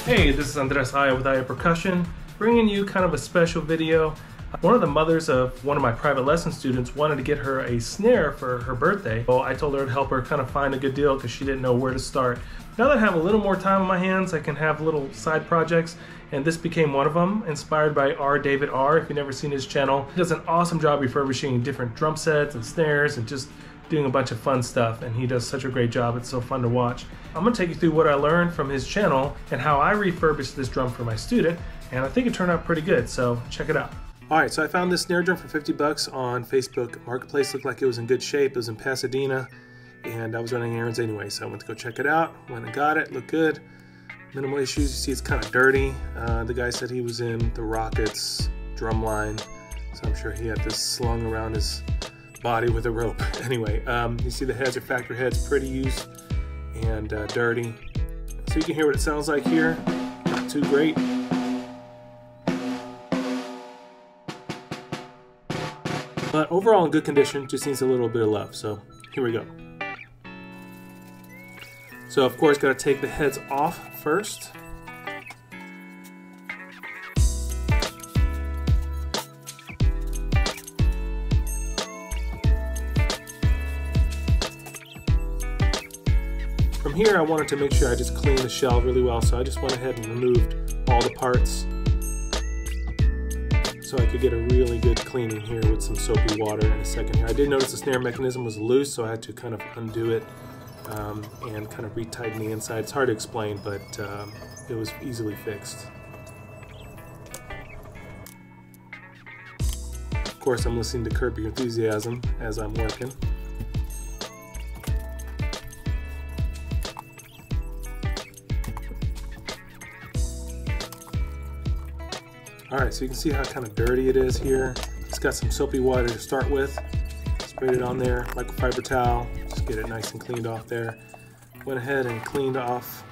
Hey, this is Andres Aya with Aya Percussion, bringing you kind of a special video. One of the mothers of one of my private lesson students wanted to get her a snare for her birthday. So I told her to help her kind of find a good deal because she didn't know where to start. Now that I have a little more time on my hands, I can have little side projects, and this became one of them, inspired by David R. If you've never seen his channel, he does an awesome job refurbishing different drum sets and snares and just doing a bunch of fun stuff, and he does such a great job. It's so fun to watch. I'm going to take you through what I learned from his channel and how I refurbished this drum for my student, and I think it turned out pretty good, so check it out. Alright, so I found this snare drum for 50 bucks on Facebook Marketplace. Looked like it was in good shape. It was in Pasadena, and I was running errands anyway, so I went to go check it out. Went and got it. Looked good. Minimal issues. You see it's kind of dirty. The guy said he was in the Rockets drumline, so I'm sure he had this slung around his body with a rope. Anyway, you see the heads are factory heads, pretty used and dirty. So you can hear what it sounds like here. Not too great. But overall in good condition, just needs a little bit of love. So here we go. So of course, got to take the heads off first. From here, I wanted to make sure I just cleaned the shell really well, so I just went ahead and removed all the parts so I could get a really good cleaning here with some soapy water in a second here. I did notice the snare mechanism was loose, so I had to kind of undo it and kind of retighten the inside. It's hard to explain, but it was easily fixed. Of course, I'm listening to Curb Your Enthusiasm as I'm working. Alright, so you can see how kind of dirty it is here. It's got some soapy water to start with. Sprayed it on there, microfiber towel, just get it nice and cleaned off there. Went ahead and cleaned off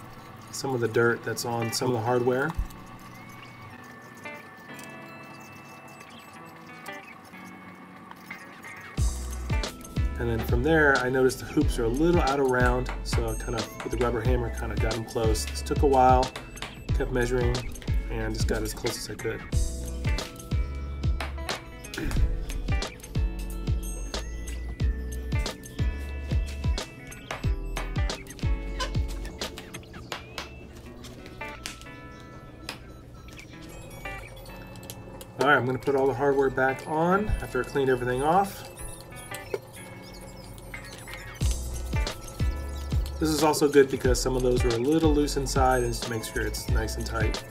some of the dirt that's on some of the hardware. And then from there, I noticed the hoops are a little out of round, so I kind of, with the rubber hammer, kind of got them close. This took a while, kept measuring, and just got as close as I could. Alright, I'm going to put all the hardware back on after I cleaned everything off. This is also good because some of those were a little loose inside, and just to make sure it's nice and tight.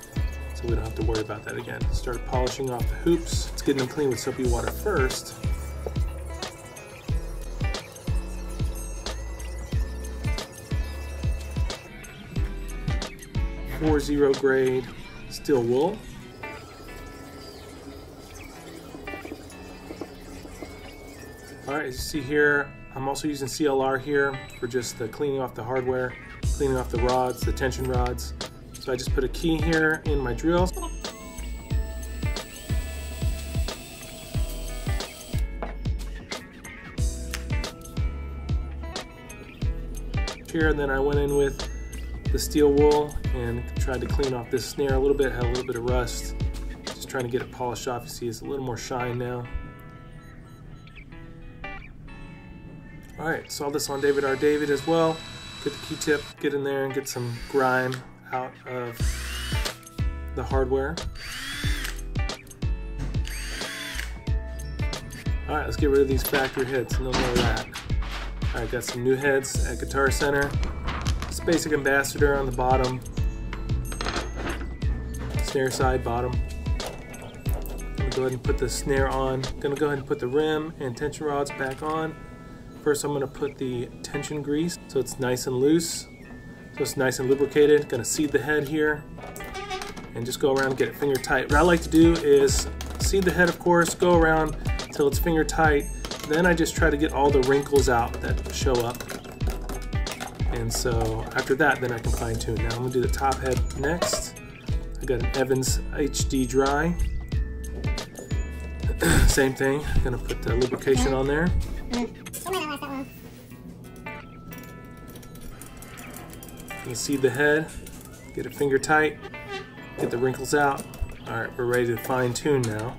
So we don't have to worry about that again. Start polishing off the hoops. Let's get them clean with soapy water first. .40 grade steel wool. Alright, as you see here, I'm also using CLR here for just the cleaning off the hardware, cleaning off the rods, the tension rods. So I just put a key here in my drill. Here, and then I went in with the steel wool and tried to clean off this snare a little bit. Had a little bit of rust. Just trying to get it polished off. You see it's a little more shine now. Alright, saw this on David R. David as well. Get the Q-tip, get in there and get some grime out of the hardware. Alright, let's get rid of these factory heads, no more of that. Alright, got some new heads at Guitar Center. This basic ambassador on the bottom. Snare side bottom. I'm going to go ahead and put the snare on. I'm going to go ahead and put the rim and tension rods back on. First I'm going to put the tension grease so it's nice and loose. So it's nice and lubricated. Going to seed the head here and just go around and get it finger tight. What I like to do is seed the head, of course, go around till it's finger tight. Then I just try to get all the wrinkles out that show up. And so after that, then I can fine tune. Now I'm going to do the top head next. I got an Evans HD Dry. Same thing. I'm going to put the lubrication on there. You can seed the head, get it finger tight. Get the wrinkles out. All right, we're ready to fine tune now.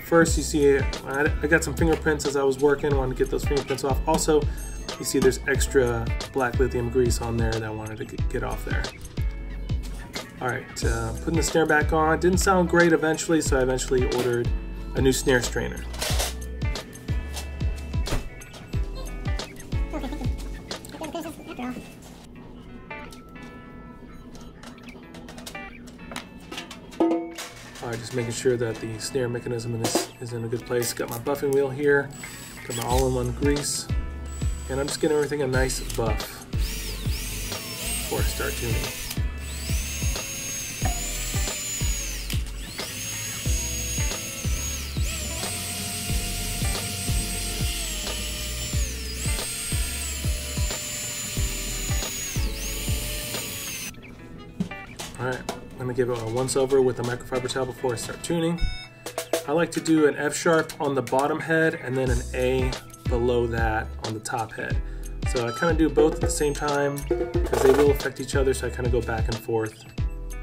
First, you see I got some fingerprints as I was working. I wanted to get those fingerprints off. Also, you see there's extra black lithium grease on there that I wanted to get off there. All right, putting the snare back on. Didn't sound great eventually, so I eventually ordered a new snare strainer. All right, just making sure that the snare mechanism in this is in a good place. Got my buffing wheel here, got my all-in-one grease, and I'm just getting everything a nice buff before I start tuning. All right, I'm gonna give it a once over with a microfiber towel before I start tuning. I like to do an F sharp on the bottom head and then an A below that on the top head. So I kind of do both at the same time because they will affect each other, so I kind of go back and forth.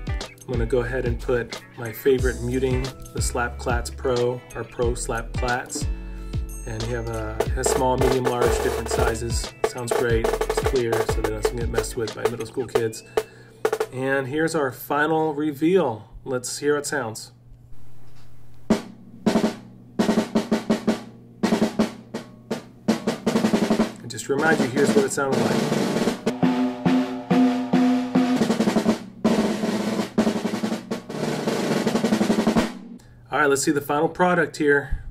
I'm gonna go ahead and put my favorite muting, the Slap Clats Pro, or Pro Slap Clats. And you have a small, medium, large, different sizes. Sounds great, it's clear, so that it doesn't get messed with by middle school kids. And here's our final reveal. Let's hear how it sounds. And just to remind you, here's what it sounded like. All right, let's see the final product here.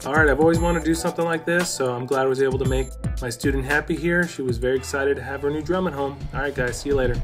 All right, I've always wanted to do something like this, so I'm glad I was able to make my student happy here. She was very excited to have her new drum at home. All right, guys, see you later.